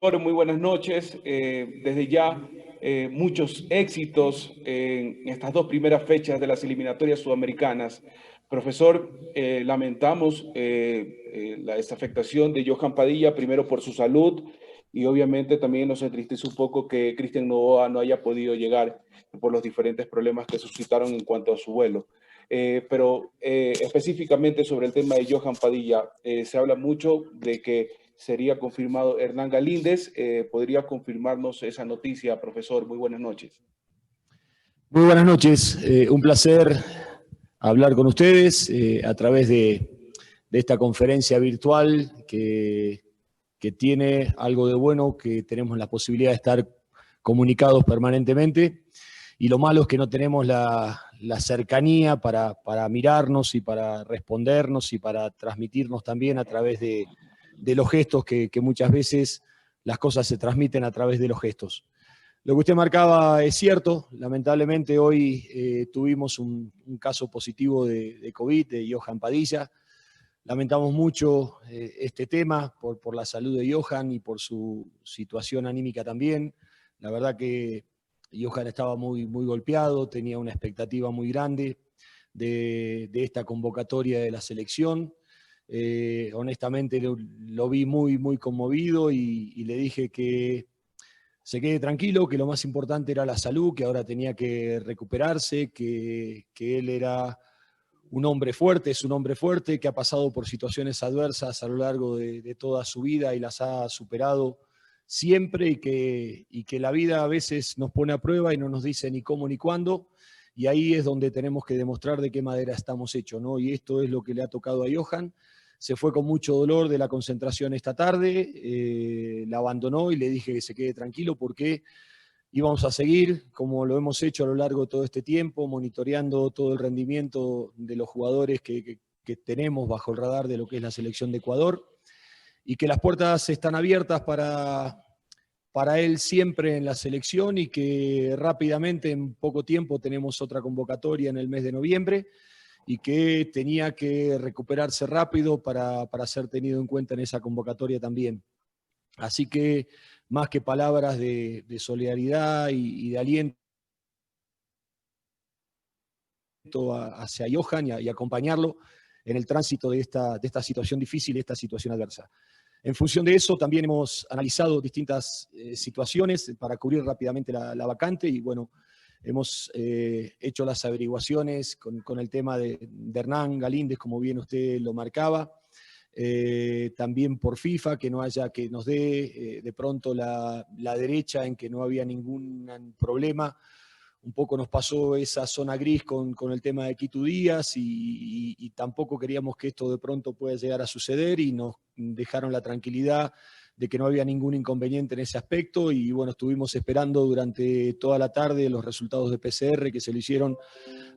Muy buenas noches. Desde ya, muchos éxitos en estas dos primeras fechas de las eliminatorias sudamericanas. Profesor, lamentamos la desafectación de Johan Padilla, primero por su salud, y obviamente también nos entristece un poco que Cristian Novoa no haya podido llegar por los diferentes problemas que suscitaron en cuanto a su vuelo. Pero específicamente sobre el tema de Johan Padilla, se habla mucho de que sería confirmado Hernán Galíndez. ¿Podría confirmarnos esa noticia, profesor? Muy buenas noches. Muy buenas noches, un placer hablar con ustedes a través de esta conferencia virtual que tiene algo de bueno, que tenemos la posibilidad de estar comunicados permanentemente, y lo malo es que no tenemos la cercanía para mirarnos y para respondernos y para transmitirnos también a través de los gestos, que muchas veces las cosas se transmiten a través de los gestos. Lo que usted marcaba es cierto. Lamentablemente hoy tuvimos un caso positivo de COVID, de Johan Padilla. Lamentamos mucho este tema por la salud de Johan y por su situación anímica también. La verdad que Johan estaba muy golpeado, tenía una expectativa muy grande de esta convocatoria de la selección. Honestamente lo vi muy conmovido y le dije que se quede tranquilo, que lo más importante era la salud, que ahora tenía que recuperarse, que él era un hombre fuerte, es un hombre fuerte, que ha pasado por situaciones adversas a lo largo de toda su vida y las ha superado siempre, y que la vida a veces nos pone a prueba y no nos dice ni cómo ni cuándo, y ahí es donde tenemos que demostrar de qué madera estamos hechos, ¿no? Y esto es lo que le ha tocado a Johan. Se fue con mucho dolor de la concentración esta tarde, la abandonó y le dije que se quede tranquilo porque íbamos a seguir, como lo hemos hecho a lo largo de todo este tiempo, monitoreando todo el rendimiento de los jugadores que tenemos bajo el radar de lo que es la selección de Ecuador, y que las puertas están abiertas para él siempre en la selección, y que rápidamente, en poco tiempo, tenemos otra convocatoria en el mes de noviembre, y que tenía que recuperarse rápido para ser tenido en cuenta en esa convocatoria también. Así que, más que palabras de solidaridad y de aliento hacia Johan y acompañarlo en el tránsito de esta situación difícil, de esta situación adversa. En función de eso, también hemos analizado distintas situaciones para cubrir rápidamente la vacante, y bueno, hemos hecho las averiguaciones con el tema de Hernán Galíndez, como bien usted lo marcaba. También por FIFA, que nos dé de pronto la derecha en que no había ningún problema. Un poco nos pasó esa zona gris con el tema de Quito Díaz, y tampoco queríamos que esto de pronto pueda llegar a suceder, y nos dejaron la tranquilidad de que no había ningún inconveniente en ese aspecto. Y bueno, estuvimos esperando durante toda la tarde los resultados de PCR, que se lo hicieron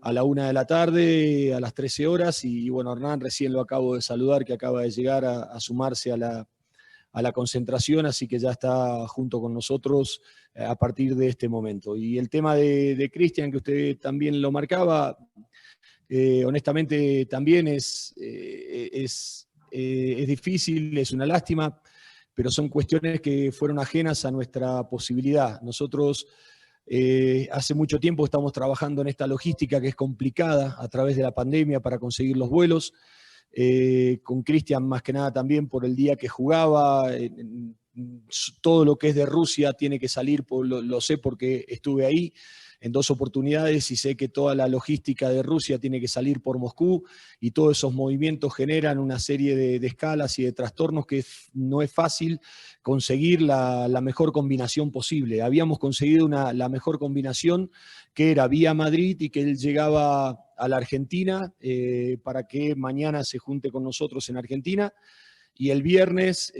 a la 1 de la tarde, a las 13 horas, y bueno, Hernán recién lo acabo de saludar, que acaba de llegar a sumarse a la concentración, así que ya está junto con nosotros a partir de este momento. Y el tema de Cristian, que usted también lo marcaba, honestamente también es difícil, es una lástima, pero son cuestiones que fueron ajenas a nuestra posibilidad. Nosotros hace mucho tiempo estamos trabajando en esta logística que es complicada a través de la pandemia para conseguir los vuelos. Con Cristian más que nada también por el día que jugaba. Todo lo que es de Rusia tiene que salir, lo sé porque estuve ahí en 2 oportunidades y sé que toda la logística de Rusia tiene que salir por Moscú, y todos esos movimientos generan una serie de escalas y de trastornos que no es fácil conseguir la mejor combinación posible. Habíamos conseguido la mejor combinación, que era vía Madrid, y que él llegaba a la Argentina para que mañana se junte con nosotros en Argentina. Y el viernes,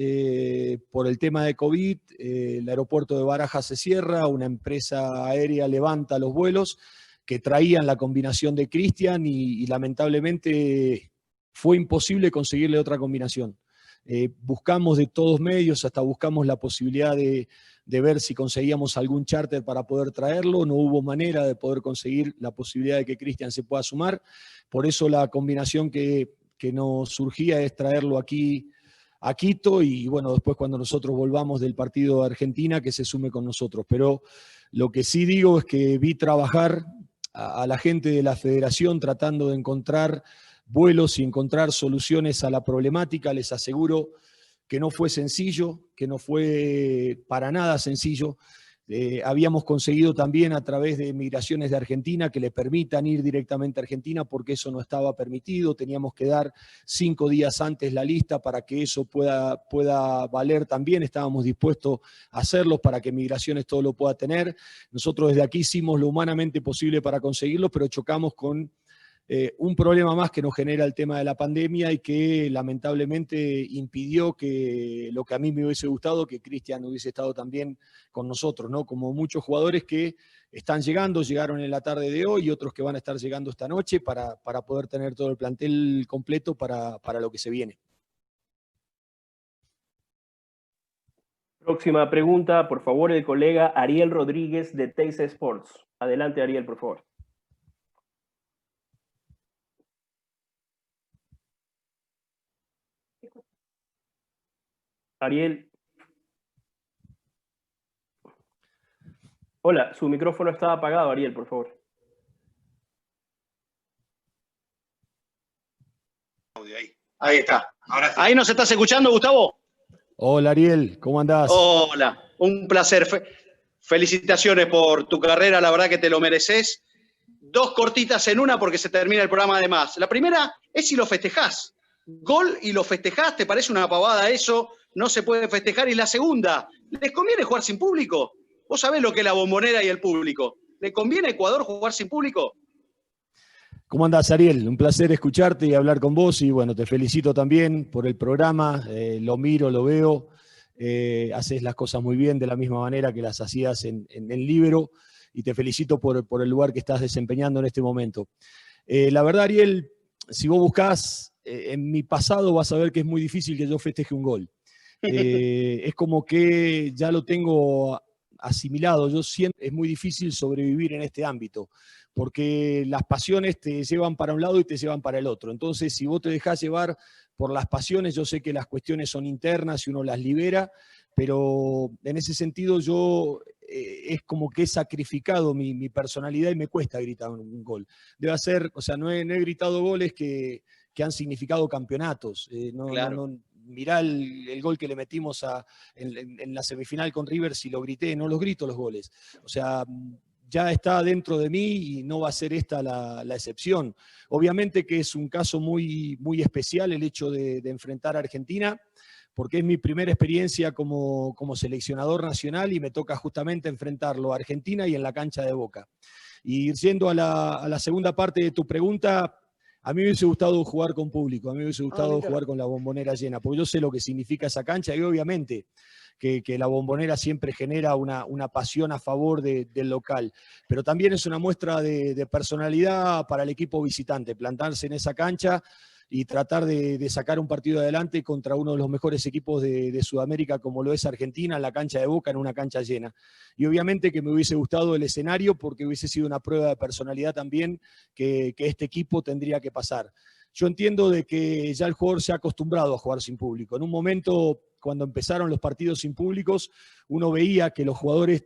por el tema de COVID, el aeropuerto de Barajas se cierra, una empresa aérea levanta los vuelos que traían la combinación de Cristian, y lamentablemente fue imposible conseguirle otra combinación. Buscamos de todos medios, hasta buscamos la posibilidad de ver si conseguíamos algún charter para poder traerlo. No hubo manera de poder conseguir la posibilidad de que Cristian se pueda sumar. Por eso la combinación que nos surgía es traerlo aquí a Quito y bueno, después cuando nosotros volvamos del partido de Argentina, que se sume con nosotros. Pero lo que sí digo es que vi trabajar a la gente de la federación tratando de encontrar vuelos y encontrar soluciones a la problemática. Les aseguro que no fue sencillo, que no fue para nada sencillo. Habíamos conseguido también a través de migraciones de Argentina que le permitan ir directamente a Argentina porque eso no estaba permitido. Teníamos que dar 5 días antes la lista para que eso pueda valer también. Estábamos dispuestos a hacerlo para que migraciones todo lo pueda tener. Nosotros desde aquí hicimos lo humanamente posible para conseguirlo, pero chocamos con un problema más que nos genera el tema de la pandemia y que lamentablemente impidió que lo que a mí me hubiese gustado, que Cristian hubiese estado también con nosotros, ¿no? Como muchos jugadores que están llegando, llegaron en la tarde de hoy y otros que van a estar llegando esta noche para poder tener todo el plantel completo para lo que se viene. Próxima pregunta, por favor, el colega Ariel Rodríguez de Teis Sports. Adelante, Ariel, por favor. Ariel. Hola, su micrófono está apagado, Ariel, por favor. Ahí está. Ahora sí. ¿Ahí nos estás escuchando, Gustavo? Hola, Ariel, ¿cómo andás? Hola, un placer. Felicitaciones por tu carrera, la verdad que te lo mereces. 2 cortitas en una porque se termina el programa además. La primera es si lo festejás. Gol y lo festejás, ¿te parece una pavada eso? No se puede festejar. Y la segunda, ¿les conviene jugar sin público? Vos sabés lo que es la Bombonera y el público. ¿Le conviene a Ecuador jugar sin público? ¿Cómo andás, Ariel? Un placer escucharte y hablar con vos. Y bueno, te felicito también por el programa. Lo miro, lo veo. Haces las cosas muy bien de la misma manera que las hacías en Libero. Y te felicito por el lugar que estás desempeñando en este momento. La verdad, Ariel, si vos buscás en mi pasado vas a ver que es muy difícil que yo festeje un gol. Es como que ya lo tengo asimilado. Yo siento que es muy difícil sobrevivir en este ámbito, porque las pasiones te llevan para un lado y te llevan para el otro. Entonces, si vos te dejás llevar por las pasiones, yo sé que las cuestiones son internas y uno las libera, pero en ese sentido yo es como que he sacrificado mi personalidad y me cuesta gritar un gol. Debe ser, o sea, no he gritado goles que han significado campeonatos. Claro. Mirá el gol que le metimos en la semifinal con River, si lo grité, no los grito los goles. O sea, ya está dentro de mí y no va a ser esta la excepción. Obviamente que es un caso muy, muy especial el hecho de enfrentar a Argentina, porque es mi primera experiencia como seleccionador nacional y me toca justamente enfrentarlo a Argentina y en la cancha de Boca. Y yendo a la segunda parte de tu pregunta, a mí me hubiese gustado jugar con público, a mí me hubiese gustado jugar con la Bombonera llena, porque yo sé lo que significa esa cancha y obviamente que la Bombonera siempre genera una pasión a favor del local, pero también es una muestra de personalidad para el equipo visitante, plantarse en esa cancha y tratar de sacar un partido adelante contra uno de los mejores equipos de Sudamérica como lo es Argentina, en la cancha de Boca, en una cancha llena. Y obviamente que me hubiese gustado el escenario porque hubiese sido una prueba de personalidad también que este equipo tendría que pasar. Yo entiendo de que ya el jugador se ha acostumbrado a jugar sin público. En un momento, cuando empezaron los partidos sin públicos, uno veía que los jugadores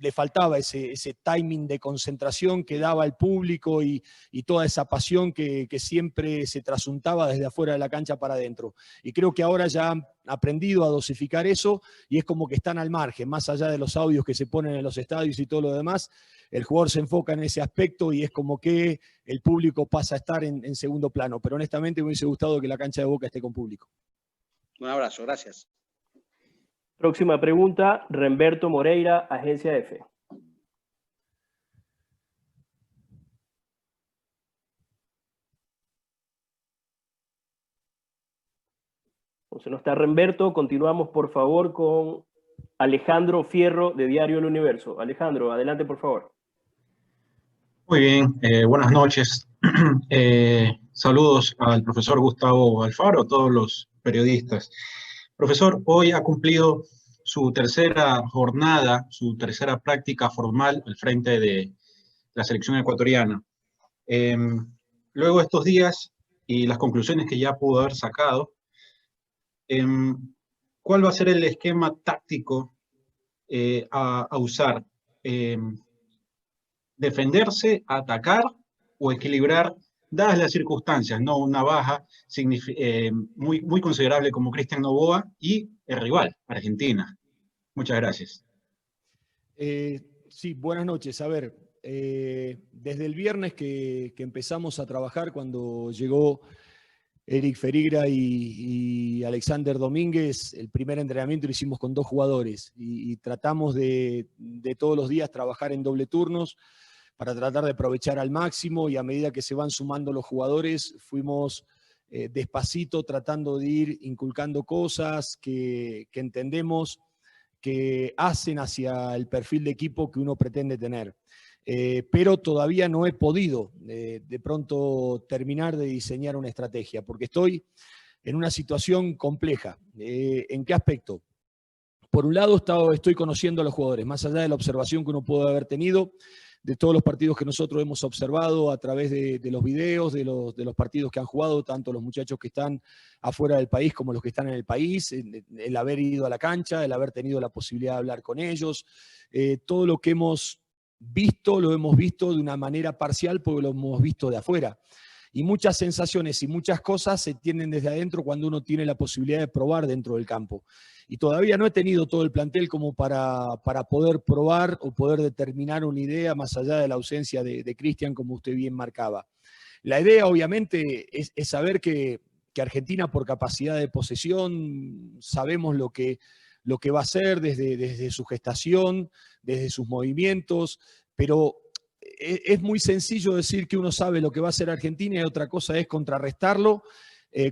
le faltaba ese timing de concentración que daba el público y toda esa pasión que siempre se trasuntaba desde afuera de la cancha para adentro. Y creo que ahora ya han aprendido a dosificar eso y es como que están al margen, más allá de los audios que se ponen en los estadios y todo lo demás, el jugador se enfoca en ese aspecto y es como que el público pasa a estar en segundo plano. Pero honestamente me hubiese gustado que la cancha de Boca esté con público. Un abrazo, gracias. Próxima pregunta, Remberto Moreira, Agencia F. Entonces no está Remberto, continuamos por favor con Alejandro Fierro de Diario El Universo. Alejandro, adelante por favor. Muy bien, buenas noches. Saludos al profesor Gustavo Alfaro, a todos los periodistas. Profesor, hoy ha cumplido su tercera jornada, su tercera práctica formal al frente de la selección ecuatoriana. Luego de estos días y las conclusiones que ya pudo haber sacado, ¿Cuál va a ser el esquema táctico a usar? ¿Defenderse, atacar o equilibrar, dadas las circunstancias, no una baja muy considerable como Cristian Noboa y el rival, Argentina? Muchas gracias. Sí, buenas noches. A ver, desde el viernes que empezamos a trabajar, cuando llegó Eric Ferigra y Alexander Domínguez, el primer entrenamiento lo hicimos con 2 jugadores y tratamos de todos los días trabajar en doble turnos para tratar de aprovechar al máximo, y a medida que se van sumando los jugadores, fuimos despacito tratando de ir inculcando cosas que entendemos que hacen hacia el perfil de equipo que uno pretende tener. Pero todavía no he podido de pronto terminar de diseñar una estrategia, porque estoy en una situación compleja. ¿En qué aspecto? Por un lado, estoy conociendo a los jugadores, más allá de la observación que uno puede haber tenido, de todos los partidos que nosotros hemos observado a través de los videos, de los partidos que han jugado, tanto los muchachos que están afuera del país como los que están en el país, el haber ido a la cancha, el haber tenido la posibilidad de hablar con ellos, todo lo que hemos visto, lo hemos visto de una manera parcial porque lo hemos visto de afuera. Y muchas sensaciones y muchas cosas se tienen desde adentro cuando uno tiene la posibilidad de probar dentro del campo. Y todavía no he tenido todo el plantel como para poder probar o poder determinar una idea más allá de la ausencia de Cristian, como usted bien marcaba. La idea, obviamente, es saber que Argentina, por capacidad de posesión, sabemos lo que va a hacer desde su gestación, desde sus movimientos, pero es muy sencillo decir que uno sabe lo que va a hacer Argentina y otra cosa es contrarrestarlo,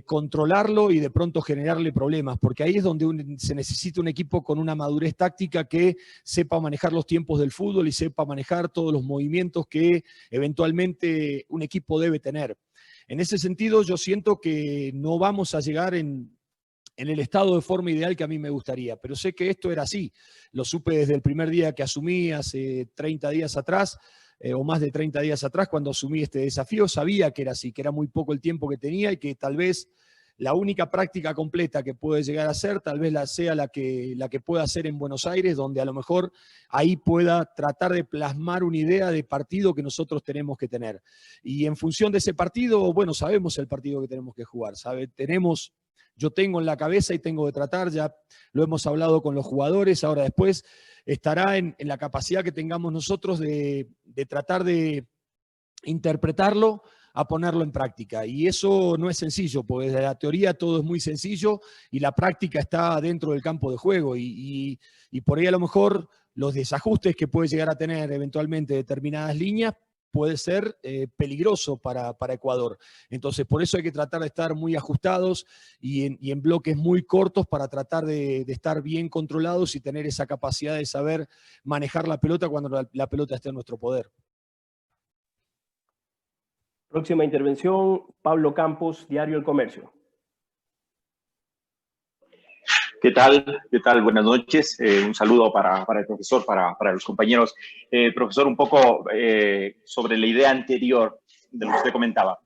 controlarlo y de pronto generarle problemas, porque ahí es donde se necesita un equipo con una madurez táctica que sepa manejar los tiempos del fútbol y sepa manejar todos los movimientos que eventualmente un equipo debe tener. En ese sentido, yo siento que no vamos a llegar en el estado de forma ideal que a mí me gustaría, pero sé que esto era así. Lo supe desde el primer día que asumí, hace 30 días atrás, o más de 30 días atrás, cuando asumí este desafío, sabía que era así, que era muy poco el tiempo que tenía y que tal vez la única práctica completa que puede llegar a ser, tal vez sea la que pueda hacer en Buenos Aires, donde a lo mejor ahí pueda tratar de plasmar una idea de partido que nosotros tenemos que tener. Y en función de ese partido, bueno, sabemos el partido que tenemos que jugar, yo tengo en la cabeza y tengo que tratar, ya lo hemos hablado con los jugadores, ahora después estará en la capacidad que tengamos nosotros de tratar de interpretarlo a ponerlo en práctica. Y eso no es sencillo, porque desde la teoría todo es muy sencillo y la práctica está dentro del campo de juego. Y por ahí a lo mejor los desajustes que puede llegar a tener eventualmente determinadas líneas puede ser peligroso para Ecuador. Entonces, por eso hay que tratar de estar muy ajustados y en bloques muy cortos para tratar de estar bien controlados y tener esa capacidad de saber manejar la pelota cuando la pelota esté en nuestro poder. Próxima intervención, Pablo Campos, Diario El Comercio. ¿Qué tal? ¿Qué tal? Buenas noches. Un saludo para el profesor, para los compañeros. Profesor, un poco sobre la idea anterior de lo que usted comentaba.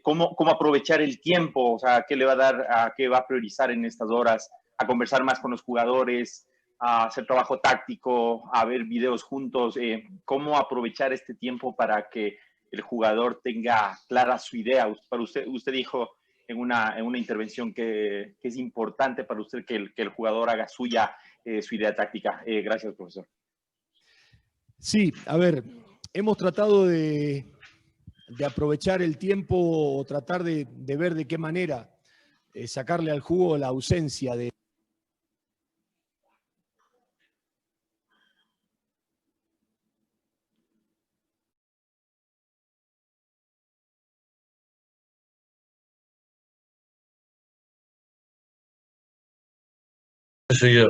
¿Cómo aprovechar el tiempo? O sea, ¿qué le va a dar, qué va a priorizar en estas horas? ¿A conversar más con los jugadores? ¿A hacer trabajo táctico? ¿A ver videos juntos? ¿Cómo aprovechar este tiempo para que el jugador tenga clara su idea? Para usted dijo en una intervención que es importante para usted que el jugador haga suya su idea táctica. Gracias, profesor. Sí, a ver, hemos tratado de aprovechar el tiempo o tratar de ver de qué manera sacarle al jugo la ausencia de... Soy yo.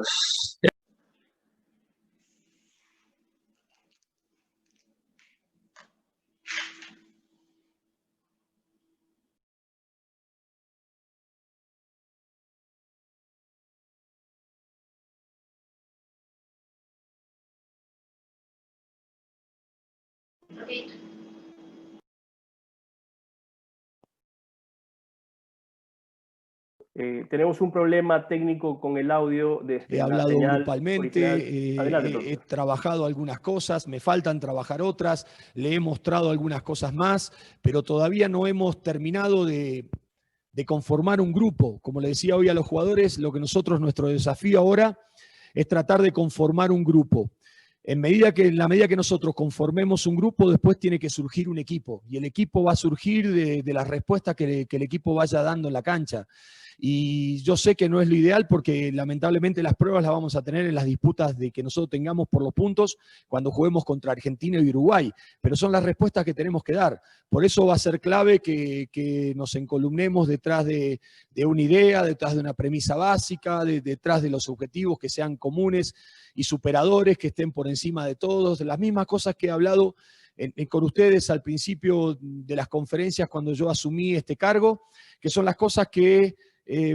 Tenemos un problema técnico con el audio de He hablado grupalmente, Adelante, he trabajado algunas cosas, me faltan trabajar otras, le he mostrado algunas cosas más, pero todavía no hemos terminado de conformar un grupo. Como le decía hoy a los jugadores, nuestro desafío ahora es tratar de conformar un grupo. En la medida que nosotros conformemos un grupo, después tiene que surgir un equipo. Y el equipo va a surgir de las respuestas que el equipo vaya dando en la cancha. Y yo sé que no es lo ideal porque lamentablemente las pruebas las vamos a tener en las disputas de que nosotros tengamos por los puntos cuando juguemos contra Argentina y Uruguay. Pero son las respuestas que tenemos que dar. Por eso va a ser clave que nos encolumnemos detrás de una idea, detrás de una premisa básica, detrás de los objetivos que sean comunes y superadores, que estén por encima de todos. Las mismas cosas que he hablado con ustedes al principio de las conferencias cuando yo asumí este cargo, que son las cosas que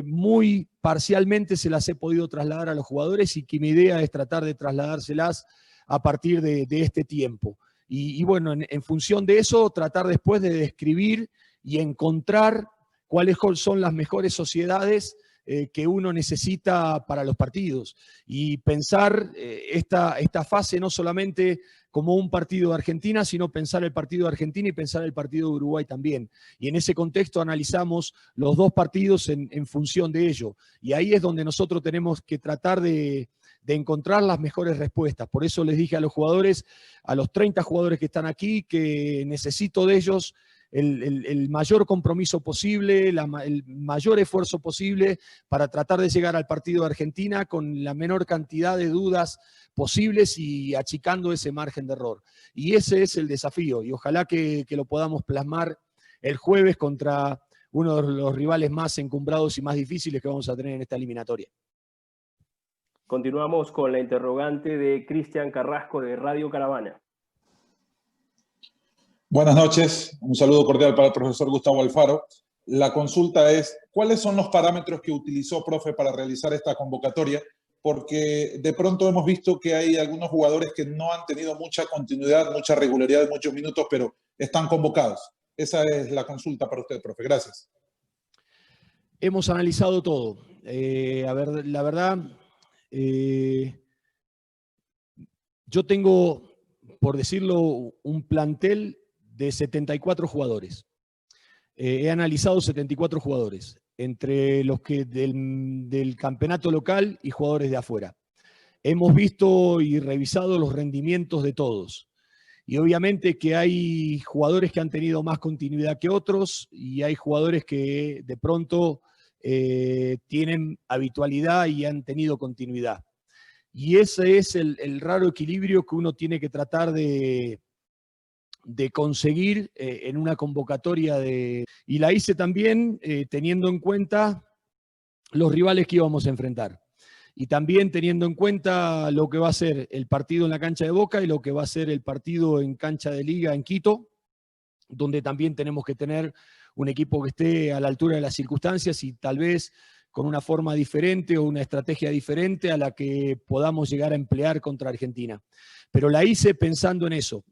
muy parcialmente se las he podido trasladar a los jugadores y que mi idea es tratar de trasladárselas a partir de este tiempo. Y bueno, en función de eso, tratar después de describir y encontrar cuáles son las mejores sociedades que uno necesita para los partidos. Y pensar esta fase no solamente como un partido de Argentina, sino pensar el partido de Argentina y pensar el partido de Uruguay también. Y en ese contexto analizamos los dos partidos en función de ello. Y ahí es donde nosotros tenemos que tratar de encontrar las mejores respuestas. Por eso les dije a los jugadores, a los 30 jugadores que están aquí, que necesito de ellos el mayor compromiso posible, el mayor esfuerzo posible para tratar de llegar al partido de Argentina con la menor cantidad de dudas posibles y achicando ese margen de error. Y ese es el desafío, y ojalá que lo podamos plasmar el jueves contra uno de los rivales más encumbrados y más difíciles que vamos a tener en esta eliminatoria. Continuamos con la interrogante de Cristian Carrasco de Radio Caravana. Buenas noches, un saludo cordial para el profesor Gustavo Alfaro. La consulta es, ¿cuáles son los parámetros que utilizó, profe, para realizar esta convocatoria? Porque de pronto hemos visto que hay algunos jugadores que no han tenido mucha continuidad, mucha regularidad, muchos minutos, pero están convocados. Esa es la consulta para usted, profe. Gracias. Hemos analizado todo. La verdad, yo tengo, por decirlo, un plantel de 74 jugadores. He analizado 74 jugadores, entre los que del campeonato local y jugadores de afuera. Hemos visto y revisado los rendimientos de todos. Y obviamente que hay jugadores que han tenido más continuidad que otros y hay jugadores que de pronto tienen habitualidad y han tenido continuidad. Y ese es el raro equilibrio que uno tiene que tratar de conseguir en una convocatoria y la hice también teniendo en cuenta los rivales que íbamos a enfrentar y también teniendo en cuenta lo que va a ser el partido en la cancha de Boca y lo que va a ser el partido en cancha de Liga en Quito, donde también tenemos que tener un equipo que esté a la altura de las circunstancias y tal vez con una forma diferente o una estrategia diferente a la que podamos llegar a emplear contra Argentina. Pero la hice pensando en eso,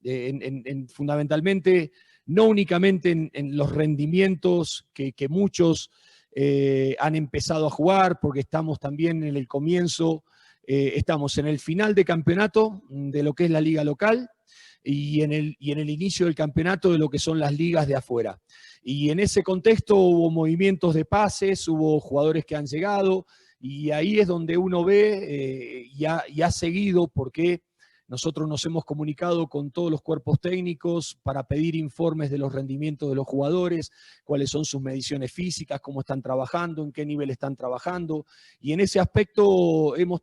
fundamentalmente, no únicamente en los rendimientos que muchos han empezado a jugar, porque estamos también en el comienzo, estamos en el final de campeonato de lo que es la liga local y en el inicio del campeonato de lo que son las ligas de afuera. Y en ese contexto hubo movimientos de pases, hubo jugadores que han llegado, y ahí es donde uno ve y ha seguido, porque nosotros nos hemos comunicado con todos los cuerpos técnicos para pedir informes de los rendimientos de los jugadores, cuáles son sus mediciones físicas, cómo están trabajando, en qué nivel están trabajando, y en ese aspecto hemos,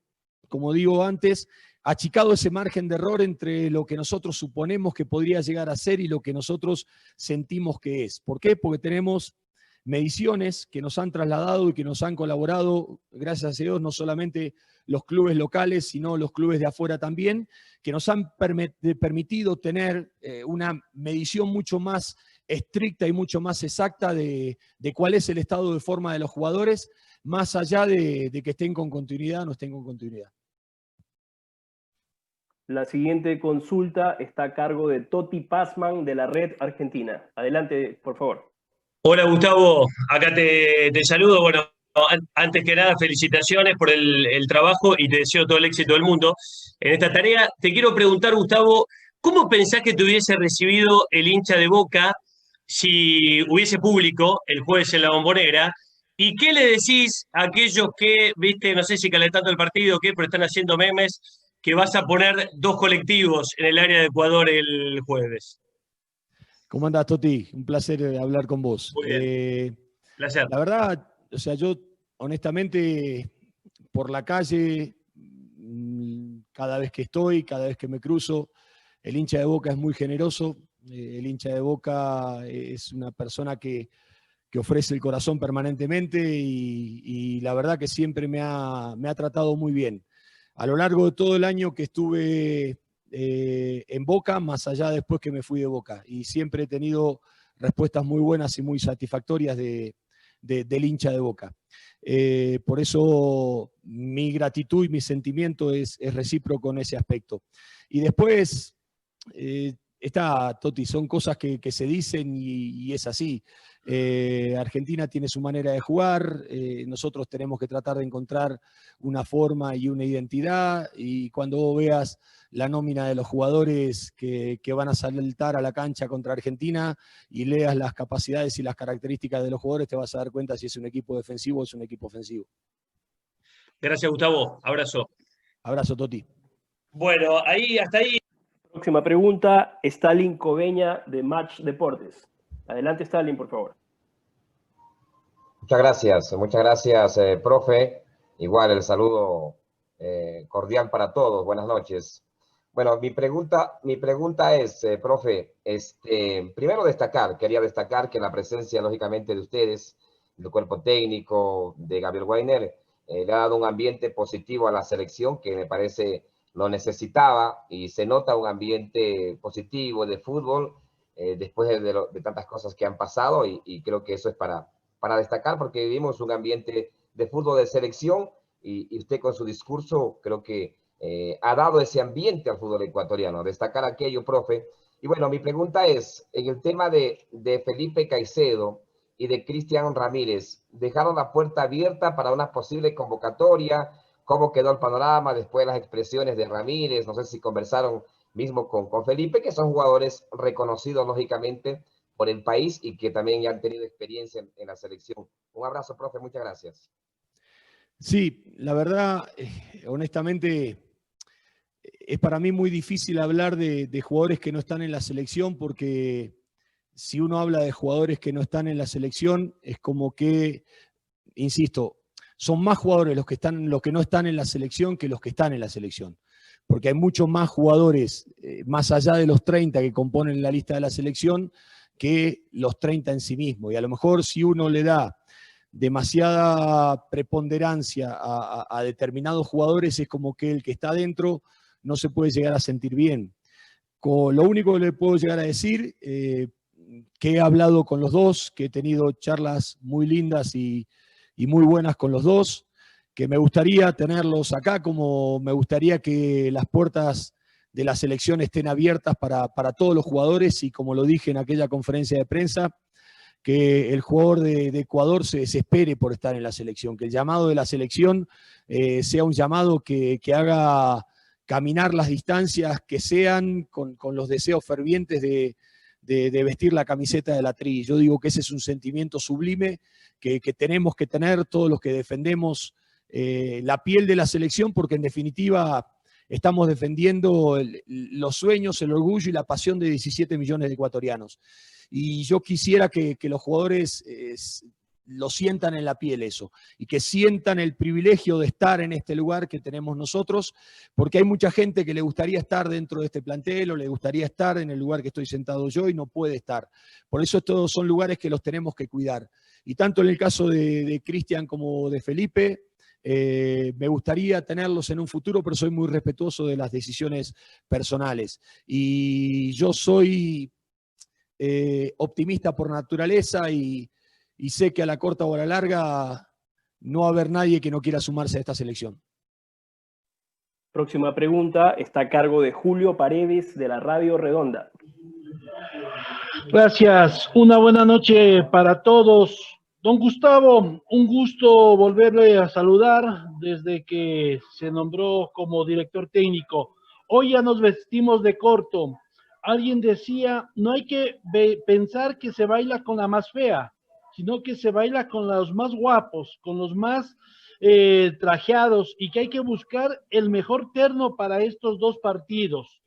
como digo antes, achicado ese margen de error entre lo que nosotros suponemos que podría llegar a ser y lo que nosotros sentimos que es. ¿Por qué? Porque tenemos mediciones que nos han trasladado y que nos han colaborado, gracias a Dios, no solamente los clubes locales, sino los clubes de afuera también, que nos han permitido tener una medición mucho más estricta y mucho más exacta de cuál es el estado de forma de los jugadores, más allá de que estén con continuidad o no estén con continuidad. La siguiente consulta está a cargo de Toti Pazman de la Red Argentina. Adelante, por favor. Hola Gustavo, acá te saludo. Bueno, Antes que nada, felicitaciones por el trabajo y te deseo todo el éxito del mundo en esta tarea. Te quiero preguntar, Gustavo, ¿cómo pensás que te hubiese recibido el hincha de Boca si hubiese público el jueves en la Bombonera? ¿Y qué le decís a aquellos que, viste, no sé si calentando el partido o qué, pero están haciendo memes, que vas a poner 2 colectivos en el área de Ecuador el jueves? ¿Cómo andás, Toti? Un placer hablar con vos. Muy bien. Placer. La verdad, o sea, yo honestamente por la calle, cada vez que estoy, cada vez que me cruzo, el hincha de Boca es muy generoso. El hincha de Boca es una persona que ofrece el corazón permanentemente y la verdad que siempre me ha tratado muy bien. A lo largo de todo el año que estuve en Boca, más allá después que me fui de Boca, y siempre he tenido respuestas muy buenas y muy satisfactorias del hincha de Boca. Por eso mi gratitud y mi sentimiento es recíproco en ese aspecto. Y después, Toti, son cosas que se dicen y es así. Argentina tiene su manera de jugar, nosotros tenemos que tratar de encontrar una forma y una identidad, y cuando vos veas la nómina de los jugadores que van a saltar a la cancha contra Argentina y leas las capacidades y las características de los jugadores, te vas a dar cuenta si es un equipo defensivo o es un equipo ofensivo. Gracias, Gustavo. Abrazo. Abrazo, Toti. Bueno, hasta ahí. Próxima pregunta, Stalin Coveña de Match Deportes. Adelante, Stalin, por favor. Muchas gracias, profe. Igual el saludo cordial para todos. Buenas noches. Bueno, mi pregunta es, profe, primero quería destacar que la presencia, lógicamente, de ustedes, del cuerpo técnico, de Gabriel Wainer, le ha dado un ambiente positivo a la selección que me parece lo necesitaba, y se nota un ambiente positivo de fútbol después de tantas cosas que han pasado, y creo que eso es para destacar, porque vivimos un ambiente de fútbol de selección, y usted con su discurso creo que ha dado ese ambiente al fútbol ecuatoriano. Destacar aquello, profe. Y bueno, mi pregunta es, en el tema de Felipe Caicedo y de Cristian Ramírez, ¿dejaron la puerta abierta para una posible convocatoria? ¿Cómo quedó el panorama después de las expresiones de Ramírez? No sé si conversaron mismo con Felipe, que son jugadores reconocidos, lógicamente, por el país y que también ya han tenido experiencia en la selección. Un abrazo, profe, muchas gracias. Sí, la verdad, honestamente, es para mí muy difícil hablar de jugadores que no están en la selección, porque si uno habla de jugadores que no están en la selección, es como que, insisto, son más jugadores los que no están en la selección que los que están en la selección. Porque hay muchos más jugadores, más allá de los 30 que componen la lista de la selección, que los 30 en sí mismos. Y a lo mejor si uno le da demasiada preponderancia a determinados jugadores, es como que el que está adentro no se puede llegar a sentir bien. Lo único que le puedo llegar a decir, que he hablado con los dos, que he tenido charlas muy lindas y muy buenas con los dos, que me gustaría tenerlos acá, como me gustaría que las puertas de la selección estén abiertas para todos los jugadores, y como lo dije en aquella conferencia de prensa, que el jugador de Ecuador se desespere por estar en la selección, que el llamado de la selección sea un llamado que haga caminar las distancias que sean con los deseos fervientes de vestir la camiseta de la Tri. Yo digo que ese es un sentimiento sublime que tenemos que tener todos los que defendemos la piel de la selección, porque en definitiva estamos defendiendo los sueños, el orgullo y la pasión de 17 millones de ecuatorianos. Y yo quisiera que los jugadores lo sientan en la piel eso, y que sientan el privilegio de estar en este lugar que tenemos nosotros, porque hay mucha gente que le gustaría estar dentro de este plantel, o le gustaría estar en el lugar que estoy sentado yo y no puede estar. Por eso estos son lugares que los tenemos que cuidar. Y tanto en el caso de Cristian como de Felipe, me gustaría tenerlos en un futuro, pero soy muy respetuoso de las decisiones personales. Y yo soy optimista por naturaleza, y sé que a la corta o a la larga no va a haber nadie que no quiera sumarse a esta selección. Próxima pregunta está a cargo de Julio Paredes, de la Radio Redonda. Gracias. Una buena noche para todos. Don Gustavo, un gusto volverle a saludar desde que se nombró como director técnico. Hoy ya nos vestimos de corto. Alguien decía, no hay que pensar que se baila con la más fea, sino que se baila con los más guapos, con los más trajeados, y que hay que buscar el mejor terno para estos dos partidos.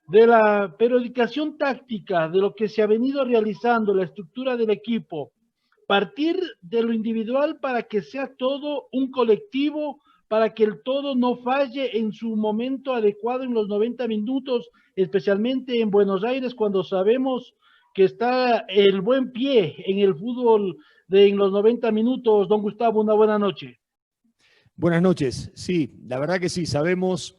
De la periodización táctica, de lo que se ha venido realizando, la estructura del equipo, partir de lo individual para que sea todo un colectivo, para que el todo no falle en su momento adecuado en los 90 minutos, especialmente en Buenos Aires, cuando sabemos que está el buen pie en el fútbol en los 90 minutos. Don Gustavo, una buena noche. Buenas noches. Sí, la verdad que sí, sabemos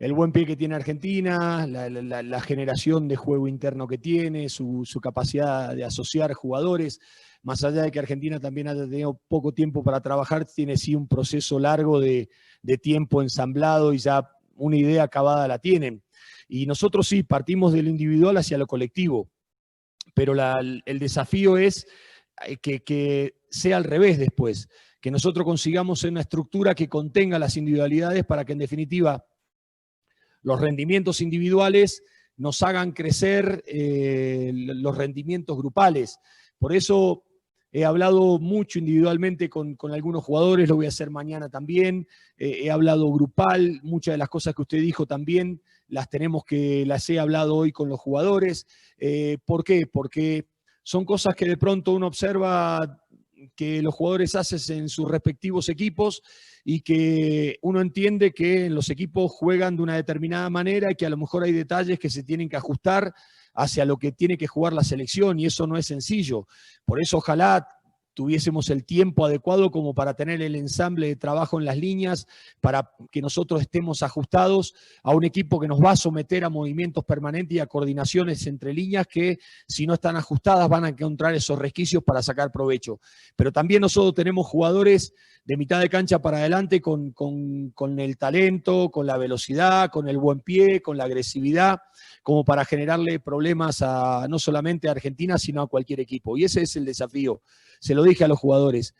el buen pie que tiene Argentina, la generación de juego interno que tiene, su capacidad de asociar jugadores. Más allá de que Argentina también ha tenido poco tiempo para trabajar, tiene sí un proceso largo de tiempo ensamblado y ya una idea acabada la tienen. Y nosotros sí, partimos de lo individual hacia lo colectivo, pero el desafío es que sea al revés después, que nosotros consigamos una estructura que contenga las individualidades para que en definitiva los rendimientos individuales nos hagan crecer los rendimientos grupales. Por eso he hablado mucho individualmente con algunos jugadores, lo voy a hacer mañana también. He hablado grupal, muchas de las cosas que usted dijo también las he hablado hoy con los jugadores. ¿Por qué? Porque son cosas que de pronto uno observa que los jugadores hacen en sus respectivos equipos y que uno entiende que en los equipos juegan de una determinada manera y que a lo mejor hay detalles que se tienen que ajustar hacia lo que tiene que jugar la selección, y eso no es sencillo. Por eso ojalá tuviésemos el tiempo adecuado como para tener el ensamble de trabajo en las líneas, para que nosotros estemos ajustados a un equipo que nos va a someter a movimientos permanentes y a coordinaciones entre líneas que, si no están ajustadas, van a encontrar esos resquicios para sacar provecho. Pero también nosotros tenemos jugadores de mitad de cancha para adelante con el talento, con la velocidad, con el buen pie, con la agresividad, como para generarle problemas no solamente a Argentina, sino a cualquier equipo. Y ese es el desafío. Se lo dije a los jugadores.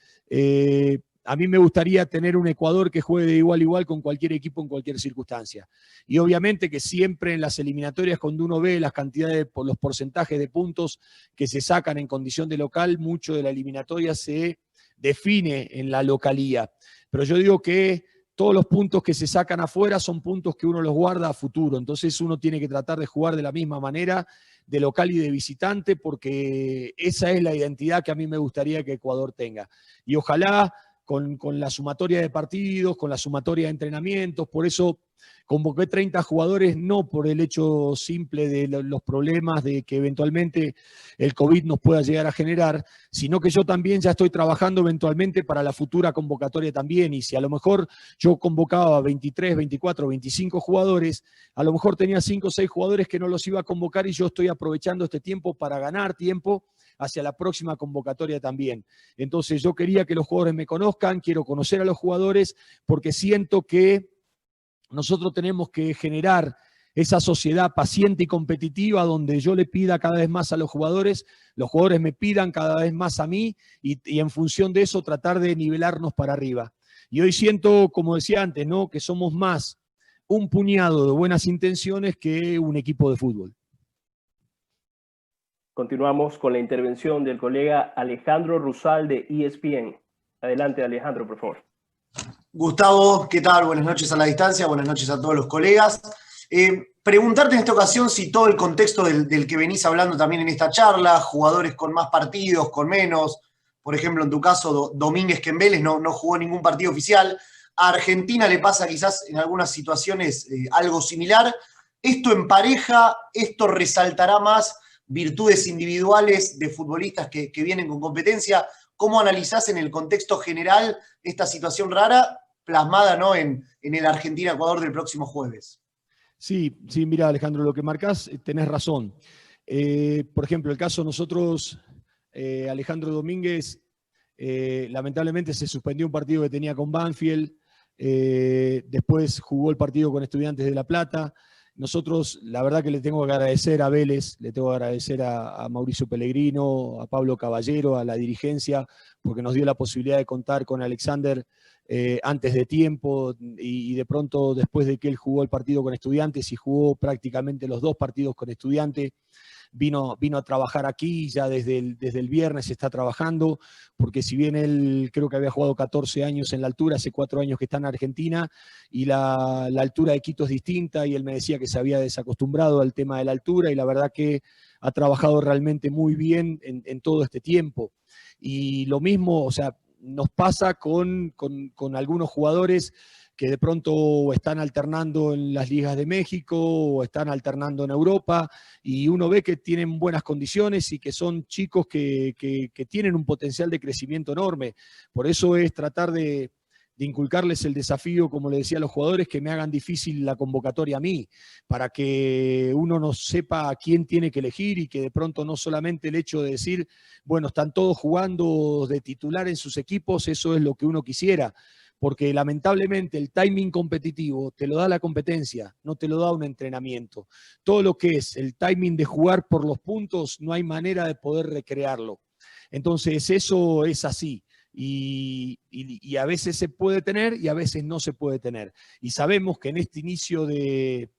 A mí me gustaría tener un Ecuador que juegue de igual a igual con cualquier equipo en cualquier circunstancia. Y obviamente que siempre en las eliminatorias, cuando uno ve las cantidades, los porcentajes de puntos que se sacan en condición de local, mucho de la eliminatoria se define en la localía. Pero yo digo que todos los puntos que se sacan afuera son puntos que uno los guarda a futuro. Entonces uno tiene que tratar de jugar de la misma manera, de local y de visitante, porque esa es la identidad que a mí me gustaría que Ecuador tenga. Y ojalá con la sumatoria de partidos, con la sumatoria de entrenamientos, por eso convoqué 30 jugadores, no por el hecho simple de los problemas de que eventualmente el COVID nos pueda llegar a generar, sino que yo también ya estoy trabajando eventualmente para la futura convocatoria también, y si a lo mejor yo convocaba 23, 24, 25 jugadores, a lo mejor tenía 5 o 6 jugadores que no los iba a convocar, y yo estoy aprovechando este tiempo para ganar tiempo hacia la próxima convocatoria también. Entonces yo quería que los jugadores me conozcan, quiero conocer a los jugadores, porque siento que nosotros tenemos que generar esa sociedad paciente y competitiva donde yo le pida cada vez más a los jugadores me pidan cada vez más a mí, y en función de eso tratar de nivelarnos para arriba. Y hoy siento, como decía antes, ¿no?, que somos más un puñado de buenas intenciones que un equipo de fútbol. Continuamos con la intervención del colega Alejandro Rusal de ESPN. Adelante, Alejandro, por favor. Gustavo, ¿qué tal? Buenas noches a la distancia, buenas noches a todos los colegas. Preguntarte en esta ocasión si todo el contexto del que venís hablando también en esta charla, jugadores con más partidos, con menos, por ejemplo, en tu caso, Domínguez, que en Vélez no jugó ningún partido oficial. A Argentina le pasa quizás en algunas situaciones algo similar. ¿Esto empareja? ¿Esto resaltará más virtudes individuales de futbolistas que vienen con competencia? ¿Cómo analizás en el contexto general esta situación rara plasmada, ¿no?, en el Argentina-Ecuador del próximo jueves? Sí, mira, Alejandro, lo que marcás, tenés razón. Por ejemplo, el caso nosotros, Alejandro Domínguez, lamentablemente se suspendió un partido que tenía con Banfield, después jugó el partido con Estudiantes de La Plata, nosotros, la verdad que le tengo que agradecer a Vélez, le tengo que agradecer a Mauricio Pellegrino, a Pablo Caballero, a la dirigencia, porque nos dio la posibilidad de contar con Alexander antes de tiempo y de pronto después de que él jugó el partido con Estudiantes y jugó prácticamente los 2 partidos con Estudiantes, vino a trabajar aquí, ya desde el viernes está trabajando, porque si bien él creo que había jugado 14 años en la altura, hace 4 años que está en Argentina, y la altura de Quito es distinta, y él me decía que se había desacostumbrado al tema de la altura, y la verdad que ha trabajado realmente muy bien en todo este tiempo. Y lo mismo, o sea, nos pasa con algunos jugadores que de pronto están alternando en las ligas de México o están alternando en Europa, y uno ve que tienen buenas condiciones y que son chicos que tienen un potencial de crecimiento enorme. Por eso es tratar de inculcarles el desafío, como le decía a los jugadores, que me hagan difícil la convocatoria a mí, para que uno no sepa a quién tiene que elegir y que de pronto no solamente el hecho de decir, bueno, están todos jugando de titular en sus equipos, eso es lo que uno quisiera, porque lamentablemente el timing competitivo te lo da la competencia, no te lo da un entrenamiento. Todo lo que es el timing de jugar por los puntos, no hay manera de poder recrearlo. Entonces eso es así. Y a veces se puede tener y a veces no se puede tener. Y sabemos que en este inicio de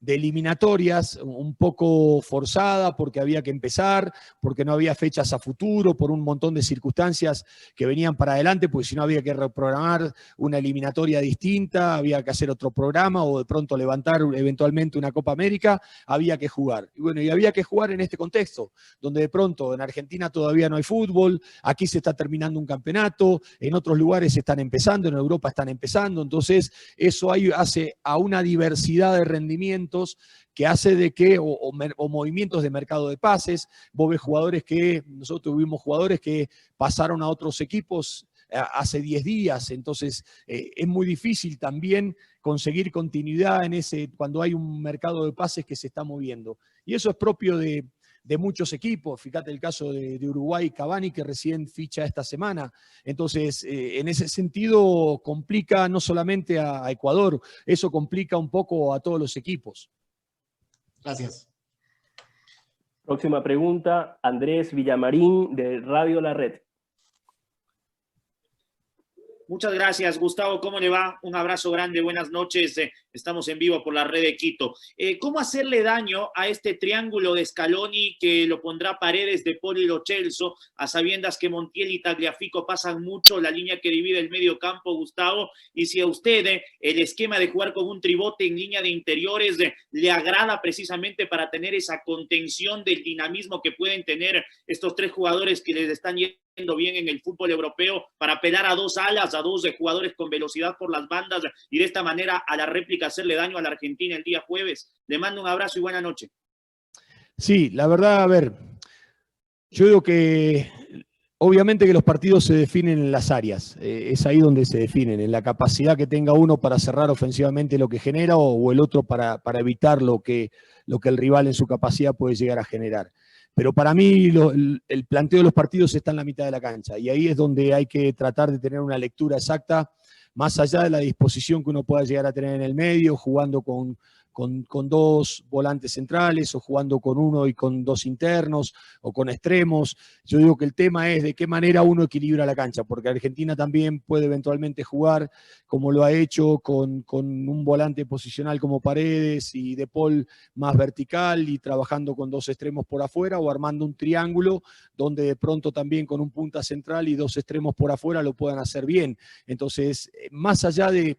eliminatorias, un poco forzada porque había que empezar, porque no había fechas a futuro, por un montón de circunstancias que venían para adelante, porque si no había que reprogramar una eliminatoria distinta, había que hacer otro programa o de pronto levantar eventualmente una Copa América, había que jugar. Y bueno, y había que jugar en este contexto, donde de pronto en Argentina todavía no hay fútbol, aquí se está terminando un campeonato, en otros lugares están empezando, en Europa están empezando, entonces eso hace a una diversidad de rendimientos que hace de que, o movimientos de mercado de pases, vos ves jugadores nosotros tuvimos jugadores que pasaron a otros equipos hace 10 días, entonces es muy difícil también conseguir continuidad cuando hay un mercado de pases que se está moviendo. Y eso es propio de muchos equipos, fíjate el caso de Uruguay, Cavani, que recién ficha esta semana. Entonces, en ese sentido, complica no solamente a Ecuador, eso complica un poco a todos los equipos. Gracias. Próxima pregunta, Andrés Villamarín, de Radio La Red. Muchas gracias, Gustavo. ¿Cómo le va? Un abrazo grande, buenas noches. Estamos en vivo por la red de Quito. ¿Cómo hacerle daño a este triángulo de Scaloni que lo pondrá Paredes, De Paul y Lo Celso, a sabiendas que Montiel y Tagliafico pasan mucho la línea que divide el medio campo, Gustavo? Y si a usted el esquema de jugar con un tribote en línea de interiores le agrada precisamente para tener esa contención del dinamismo que pueden tener estos 3 jugadores que les están yendo bien en el fútbol europeo, para pelar a 2 alas, a 2 jugadores con velocidad por las bandas y de esta manera a la réplica hacerle daño a la Argentina el día jueves. Le mando un abrazo y buena noche. Sí, la verdad, a ver, yo digo que obviamente que los partidos se definen en las áreas, es ahí donde se definen, en la capacidad que tenga uno para cerrar ofensivamente lo que genera o el otro para evitar lo que el rival en su capacidad puede llegar a generar. Pero para mí el planteo de los partidos está en la mitad de la cancha y ahí es donde hay que tratar de tener una lectura exacta, más allá de la disposición que uno pueda llegar a tener en el medio, jugando con 2 volantes centrales o jugando con 1 y con 2 internos o con extremos. Yo digo que el tema es de qué manera uno equilibra la cancha, porque Argentina también puede eventualmente jugar como lo ha hecho con un volante posicional como Paredes y De Paul más vertical y trabajando con 2 extremos por afuera o armando un triángulo donde de pronto también con un punta central y 2 extremos por afuera lo puedan hacer bien. Entonces, más allá de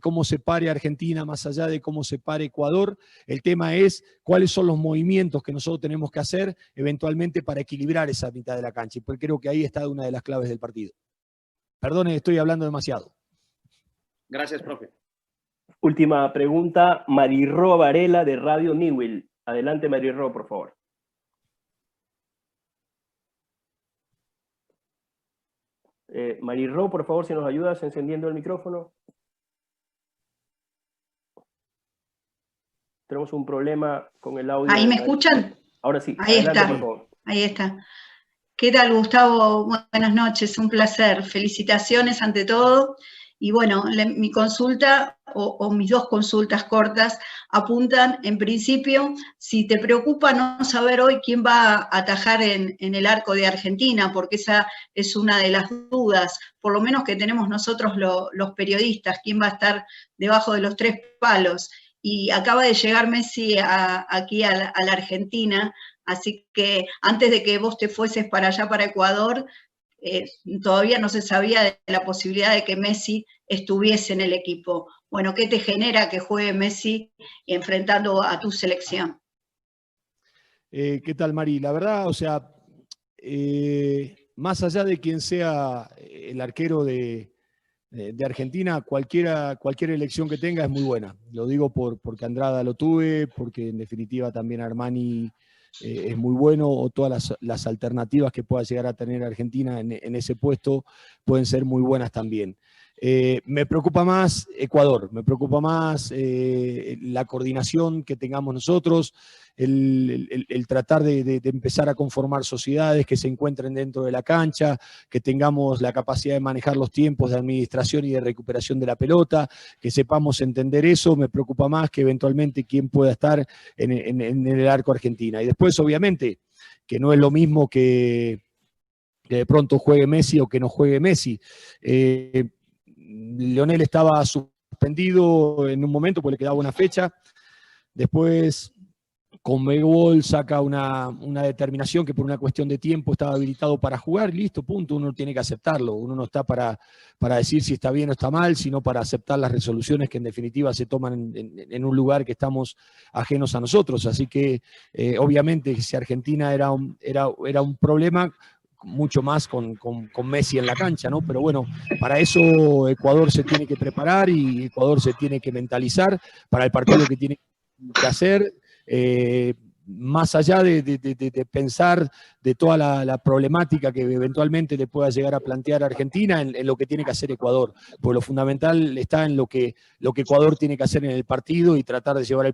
cómo se pare Argentina, más allá de cómo se pare Ecuador, el tema es cuáles son los movimientos que nosotros tenemos que hacer eventualmente para equilibrar esa mitad de la cancha, y pues creo que ahí está una de las claves del partido. Perdone, estoy hablando demasiado. Gracias, profe. Última pregunta, Mariró Varela, de Radio Newell. Adelante, Mariró, por favor. Mariró, por favor, si nos ayudas encendiendo el micrófono. Tenemos un problema con el audio. ¿Ahí me escuchan? Ahora sí. Ahí Adelante, está, por favor. ahí está. ¿Qué tal, Gustavo? Buenas noches, un placer. Felicitaciones ante todo Y bueno, mi consulta o mis dos consultas cortas apuntan, en principio, si te preocupa no saber hoy quién va a atajar en el arco de Argentina, porque esa es una de las dudas, por lo menos que tenemos nosotros los periodistas, quién va a estar debajo de los 3 palos. Y acaba de llegar Messi aquí a la Argentina, así que antes de que vos te fueses para allá, para Ecuador, todavía no se sabía de la posibilidad de que Messi estuviese en el equipo. Bueno, ¿qué te genera que juegue Messi enfrentando a tu selección? ¿Qué tal, Mari? La verdad, o sea, más allá de quien sea el arquero de Argentina, cualquier elección que tenga es muy buena. Lo digo porque Andrada lo tuve, porque en definitiva también Armani es muy bueno, o todas las alternativas que pueda llegar a tener Argentina en ese puesto pueden ser muy buenas también. Me preocupa más Ecuador, me preocupa más la coordinación que tengamos nosotros, el tratar de empezar a conformar sociedades que se encuentren dentro de la cancha, que tengamos la capacidad de manejar los tiempos de administración y de recuperación de la pelota, que sepamos entender eso. Me preocupa más que eventualmente quién pueda estar en el arco Argentina. Y después, obviamente, que no es lo mismo que de pronto juegue Messi o que no juegue Messi. Lionel estaba suspendido en un momento porque le quedaba una fecha. Después Conmebol saca una determinación que por una cuestión de tiempo estaba habilitado para jugar, listo, punto, uno tiene que aceptarlo. Uno no está para decir si está bien o está mal, sino para aceptar las resoluciones que en definitiva se toman en un lugar que estamos ajenos a nosotros. Así que obviamente si Argentina era un problema, mucho más con Messi en la cancha, ¿no? Pero bueno, para eso Ecuador se tiene que preparar y Ecuador se tiene que mentalizar para el partido que tiene que hacer, más allá de pensar de toda la problemática que eventualmente le pueda llegar a plantear a Argentina en lo que tiene que hacer Ecuador, pues lo fundamental está en lo que Ecuador tiene que hacer en el partido y tratar de llevar el